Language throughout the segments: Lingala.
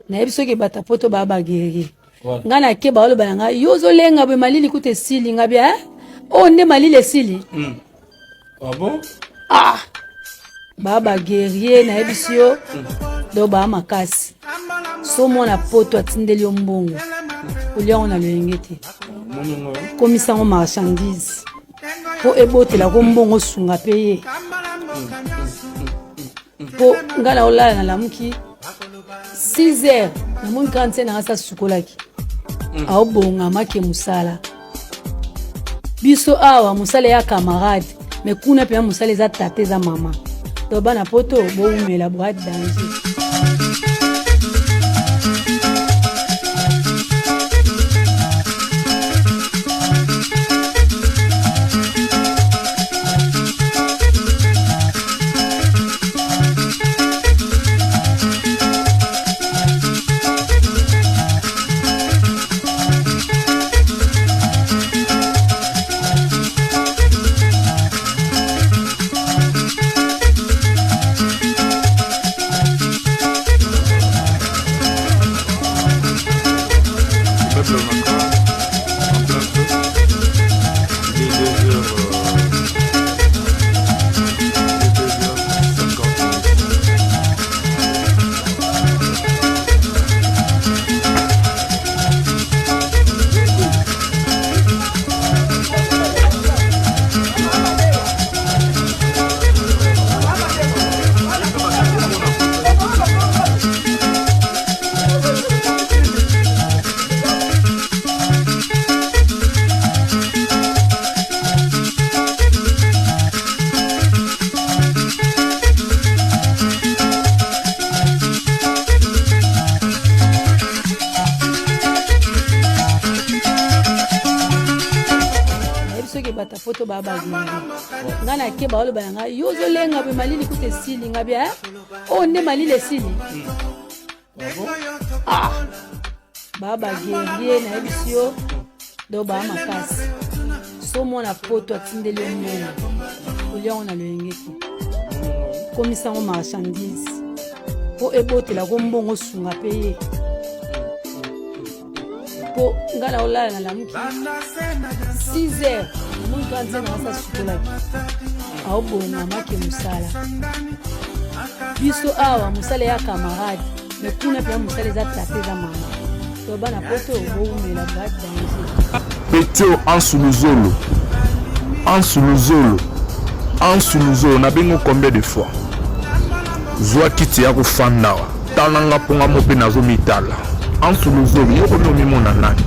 na yebiso ke bata poto baba guerrier ngana ke ba lo balanga yozo lenga be malili kute sili ngabia oh nde malili sili ah bon baba guerrier na yebiso do ba makasi so mona poto atindeli ombongo ulion na lengete komisa ngo marchandise po ebotela ko mbongo sunga peye po ngala olala na lamuki 6h na mon 45 na sa sukolaki au bonga make musala biso awa musala ya camarade me kuna pe musala za tate za mama to bana poto bo umela boîte danger. bata poto baba ngana ke ba oloba nga yozo lenga be malili kute sili ngabia o nde malili sili baba genge na ebisio do ba makasi so mona poto atindeli omona ulia ona lengeti komisa ngo marchandise po ebotela ko mbongo sunga peye po ngala olala na lamuki 6h mon kanze na sa sukolaki au bonga make musala biso awa musala ya camarade me kuna pe musala za tate za mama to bana poto bo umela ba danger petio en suluzolo na bengo combien de fois zwa kiti ya kufandawa talanga ponga mope nazo mitala en suluzolo yoko no mimona nani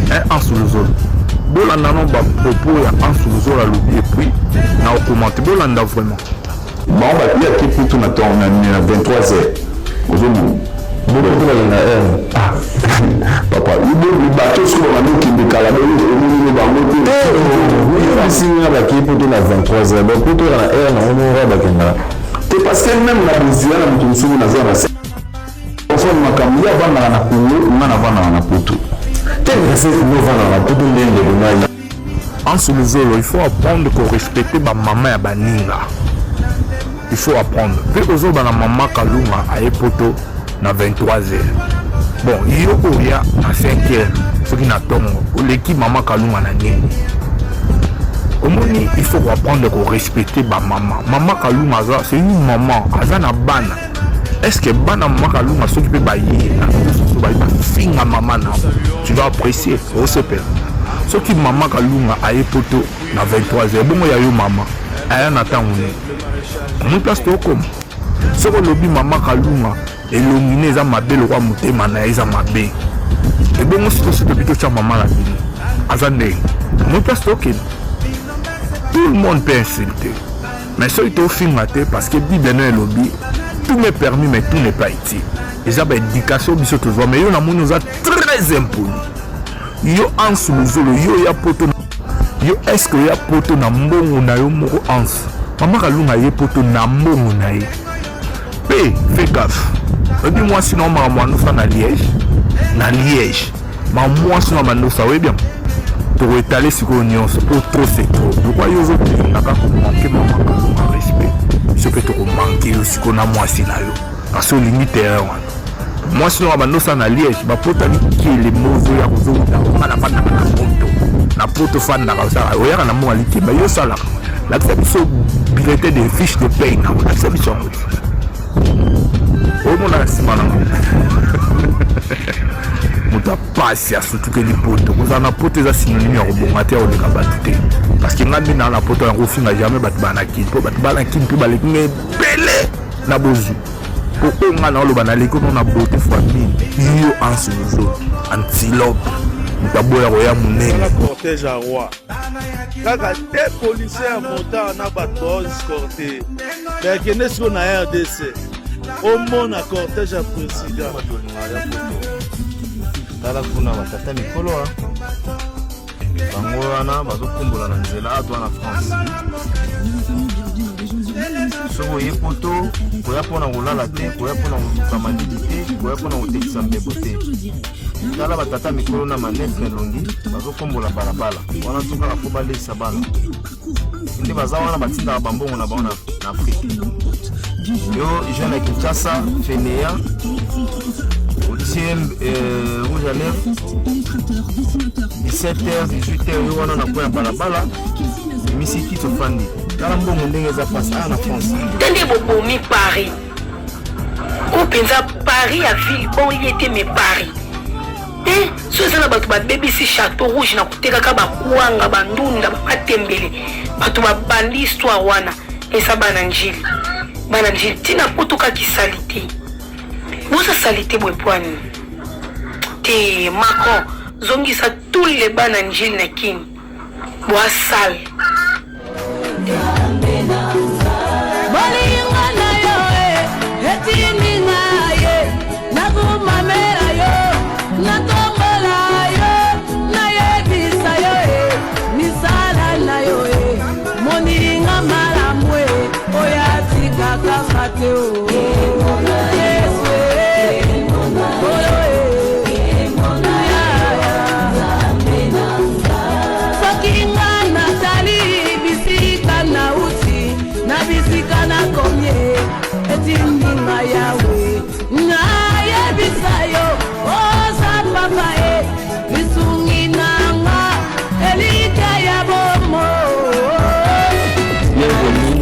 en suluzolo bolanda no ba popo ya en suluzolo alobi et puis na commenter bolanda vraiment bon ba pia ki putu na ton na 23h ozomu bolanda na papa il ba to so na no ki bekala do ni ba mo ti singa ba ki putu na 23h ba putu na na ono ba kenga c'est parce que même la besoin na mutu na zona on makamia bana na kuno na bana na putu tellement c'est no bana na putu ndenge de ngai en suluzolo il faut apprendre que respecter ba maman ya baninga il faut apprendre pe ozo bana maman kalunga a poto na 23h bon yo oya na 5h ce qui na tongo l'équipe maman kalunga na nini omoni il faut apprendre que respecter ba maman kalunga c'est une maman azana bana est-ce que bana maman kalunga soki pe ba yina so ba finga maman na tu dois apprécier au CP soki maman kalunga a poto na 23h bongo ya yo maman aya na tango ne mon place to comme soko lobi maman kalunga elongine eza mabe lokwa motema na eza mabe et bongo c'est plutôt cha maman la bini azande mon place to comme tout le monde peut insulter mais ça il faut finir parce que Bible no lobby tout m'est permis mais tout n'est pas utile déjà ba éducation biso toujours mais yo na moni oza très impoli yo ansu luzolo yo ya poto yo est-ce que ya poto na mbongo na yo moko ansu mama kalunga ye poto na mbongo na ye pe fais gaffe obi moi sinon ma moi fa na Liège ma moi sinon ma no ça oui bien pour étaler sur l'union pour trop c'est trop pourquoi yo zo na ka ko manquer mama kalunga respect je peux te manquer aussi qu'on a moi si na yo parce que limite terrain moi sinon abanosa na Liège bapotani kele mozo ya kozonga bana fanda na moto na poto fanda ka sala oyaka na mo alikeba yo sala la biso bulletin de fiche de paye na la biso o mo na simana muta pasi ya surtout que les poto ko na poto eza synonyme ya kobonga te oleka batu te parce que ngambi na la poto ya kofinga jamais batu bana kin po batu bana kin pe baleki ngepele na bozu pourquoi nga na oloba na leko na beauté famille yo ansuzo antilope mutaboya koya munene la cortège à roi kaka des policiers à montant na bato escorté mais kende siko na RDC au monde à cortège à président tala kuna batata mikolo bango wana bazokumbola na nzela ato na France soko ye poto koya mpona kolala te koya mpona koluka malili te koya mpona kotekisa mbebo te tala batata mikolo na manefre elongi bazokombola balabala wana tokaka fo balekisa bana nde baza wana batindaka bambongo na bango na Afrique yo jeune ya Kinshasa Fenea policier rouge à lèvres 17h 18h yo wana na koya balabala misiki tofandi tala mbongo ndenge eza pasi na France tende bobomi Paris o penza Paris ya ville bon y était mais Paris so eza na bato babebisi château rouge na kotekaka bakuanga bandunda batembele bato babandi histoire wana eza bana njili tina potoka kisalite bosa salite bwepwani te Macron zongisa tous les bana njili na kini boasal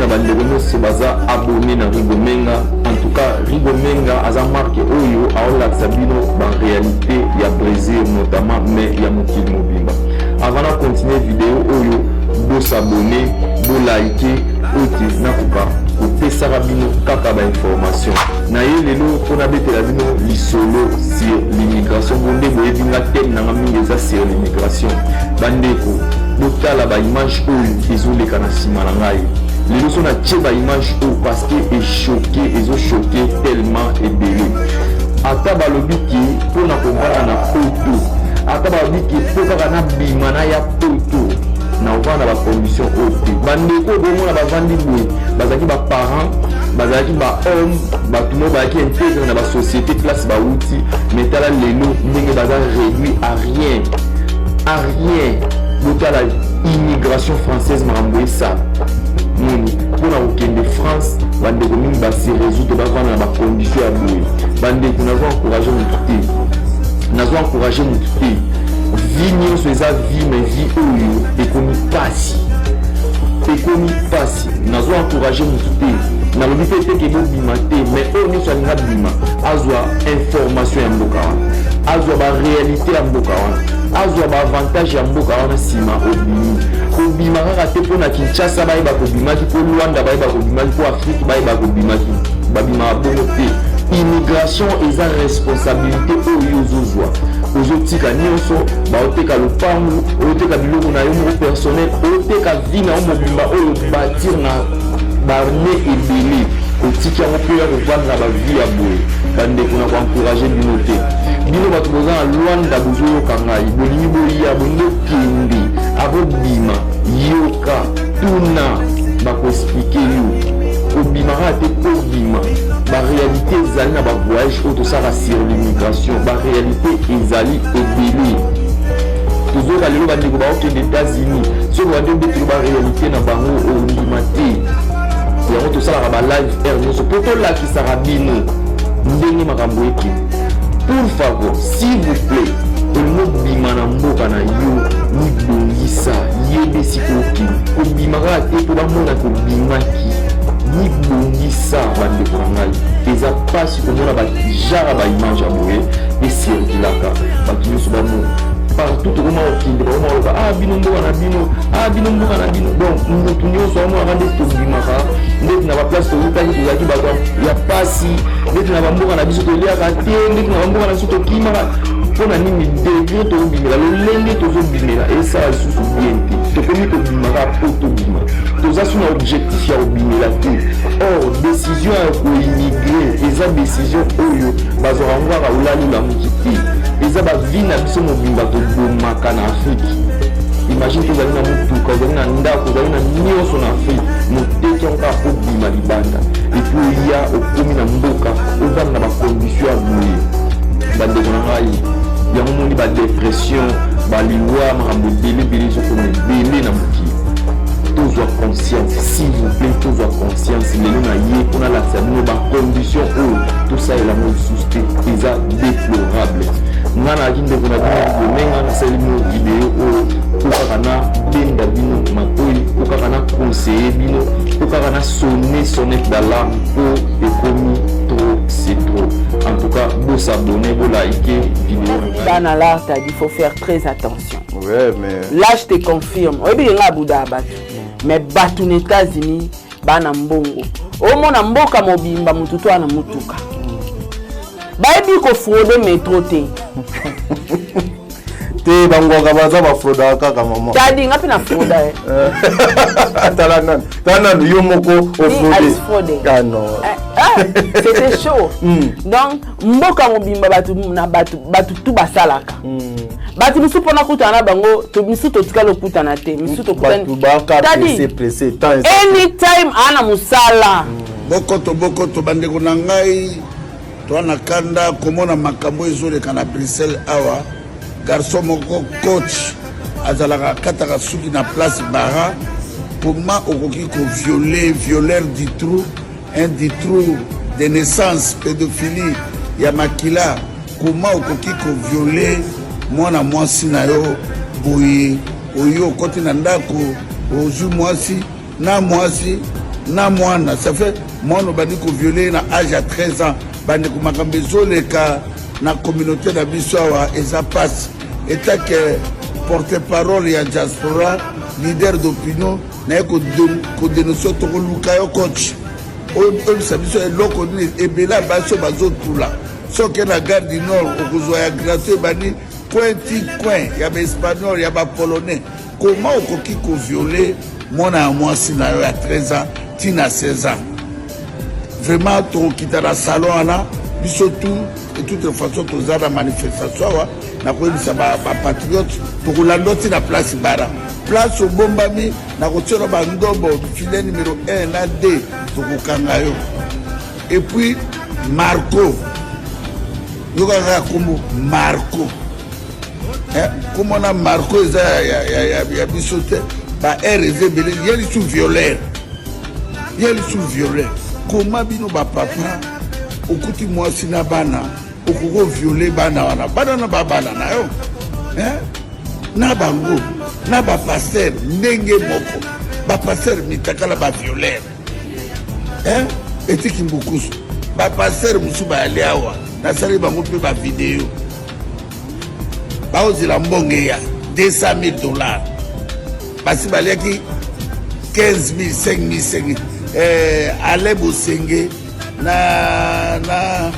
bandeko baza abonné na Rigomenga. En tout cas Rigomenga aza marque oyo aolakisa bino ba réalité ya Brésil notamment mais ya mokili mobimba. Avant de continuer vidéo oyo bo s'abonner bo liker oti na kupa kopesaka bino kaka ba information na ye lelo mpona betela bino lisolo sur l'immigration bonde boyebi nga thème nanga mingi eza sur l'immigration bandeko botala ba image oyo ezoleka na nsima na ngai lelo so na tie ba image oyo parce que ezochoke tellement ebele ata balobi ki mpona kovanda na poto ata balobi ki mpo kaka na bima na ya poto na ovanda bacondition oyo te bandeko bomona bavandi boye bazalaki baparent bazalaki bahomme bato mo bazalaki integre na basociété place bauti mais tala lelo ndenge baza réduit à rien botala immigration française makambo esala nini mpona kokende France bandeko mingi basi résoudre bavanda na bacondition ya boye bandeko nazo encourage motu te vie nyonso eza vie mais vie oyo ekomi pasi nazo encourage motu te nalobi mpe teke bobima te mais oyo nyonso alinga bima azwa information ya mboka wana azwa baréalité ya mboka wana azwa baavantage ya mboka wana nsima obima kaka te mpo na Kinshasa bayeba kobimaki mpo Luanda bayeba kobimaki mpo Afrique bayeba kobimaki babima bongo te immigration eza responsabilité oyo ozozwa ozotika nyonso baoteka lopangu oteka biloko na yo moko personnel oteka vi na yo mobimba oyo batir na barne ebele otiki yango mpo ya kovandra bavi ya boye bandeko na koencourage bino te bino bato boza na Luanda bozoyoka ngai bolingi boya bolingi okende abobima yoka tuna bakoexplike yo obimaka te mpo obima baréalité ezali na bavoyage oyo tosala sur l'immigration baréalité ezali ebele tozoyoka lelo bandeko baokende États-Unis soki bande obetelo baréalité na bango ondima te yango tosalaka balive air nyonso mpo tolakisaka bino ndenge makambo eke pour favor, s'il vous plaît, olingo bima na mboka na yo nibongisa yebesi koki obimaka te po bamona kobimaki nibongisa bandeko na ngai eza mpasi komona bajara baimage ya boye esirkulaka bato nyonso bamona partout tokoma okinde bakoma oloba bino mboka na bino bino mboka na bino donc motu nyonso amonaka nde tobimaka ndeti na baplace tolutaki tozalaki bato ya pasi ndeti na bamboka na biso toliaka te ndeti na bamboka na biso tokimaka mpona nini devio tozobimela lolenge tozobimela esala lisusu bien te tokomi kobimaka po tobima toza suna objectif ya kobimela te or décision ya koimmigre eza décision oyo bazwaka ngo kaka olalulamuki te eza bavi na biso mobimba tobomaka na afrique imagine tozali na motuka ozali na ndako ozali na nyonso na afrique moteki yango kaka kobima libanda epuis oya okomi na mboka ovanda na bacondition ya boye bandeko na ngai yango moni badepression baliwa makambo ebelebele ezokoma ebele na mokili tozwa conscience s'il vous plaît tozwa conscience lelo na ye mpona lakisa bino bacondition oyo tosalela mo lisusu te eza déplorable nga nayaki ndeko na bino bonenga nasali mo video oyo po kaka na benda bino matoi po kaka na conseiller bino po kaka na sonnette d'alarme po ekomi trop c'est trop. En tout cas, vous s'abonner, vous liker vidéo. Dans l'art, t'as dit il faut faire très attention. Ouais, mais là je te confirme. Oui, bien là Bouddha Batu. Mais Batu aux États-Unis, bana mbongo. Au moins mboka mobimba mututu na mutuka. Baebi ko fraude métro te. te bango kabaza ba fraude kaka maman. Tadi ngapi na fraude Talana yo moko au fraude. Ah non. C'était chaud. Donc mboka mobimba batu na batu tout basalaka. Batu misu pona kutana bango to misu to tikalo kutana te misu to kutana. Tadi pressé anytime ana musala. Boko to bandeko na ngai to ana kanda komona makambo ezoleka na Bruxelles awa garçon moko coach azalaka kataka suki na place bara pour moi okoki ko violeur du trou un du trou de naissance pédophilie ya makila comment okoki ko violer mwana mwasi na yo boye oyo koti na ndako ozu mwasi na mwana ça fait mwana bandi ko violer na âge à 13 ans bandi ko makambo ezoleka na communauté na biso awa eza passe état que porte-parole ya diaspora leader d'opinion na ko dénoncer to luka yo coach o sabiso eloko ni ebela baso bazotula soki na gare du nord okozwa ya gratuit bani coin ya ba espagnol ya ba polonais comment okoki ko violer mwana ya mwasi na yo ya 13 ans tina 16 ans vraiment tokita na salon wana biso tout de toute façon toza na manifestation awa na koyebisa bapatriote tokolanda ti na place bara place obombami na kotiela bandombo filet numéro 1 na 2 tokokanga yo et puis Marco yokaka kombo Marco komona Marco eza ya biso te ba RV ebele ye lisu violeur koma bino bapapa okuti mwasi na bana okoko violer bana wana bana na babana na yo na bango na bapaster ndenge moko bapaster mitakala bavioleur etiki mbukusu bapaster mosu bayali awa nasali bango mpe bavideo baozela mbonge ya $200,000 basi baliaki 15,000 5,000 ale bosenge na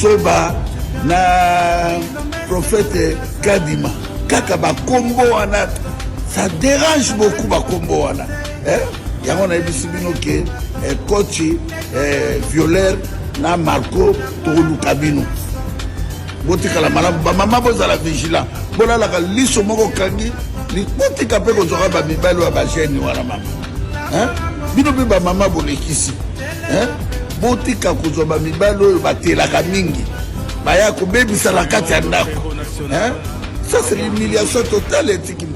soba na prophète Kadima kaka bakombo wana ça dérange beaucoup bakombo wana yango na yebisi bino ke coach violeur na Marco tokoluka bino botikala malamu bamama bozala vigilant bolalaka liso moko kangi botika mpe kozwaka bamibali wa bagene wana mama bino mpe bamama bolekisi botika kozwa bamibali oyo batelaka mingi baya kobebisa na kati ya ndako ça c'est l'humiliation totale etiki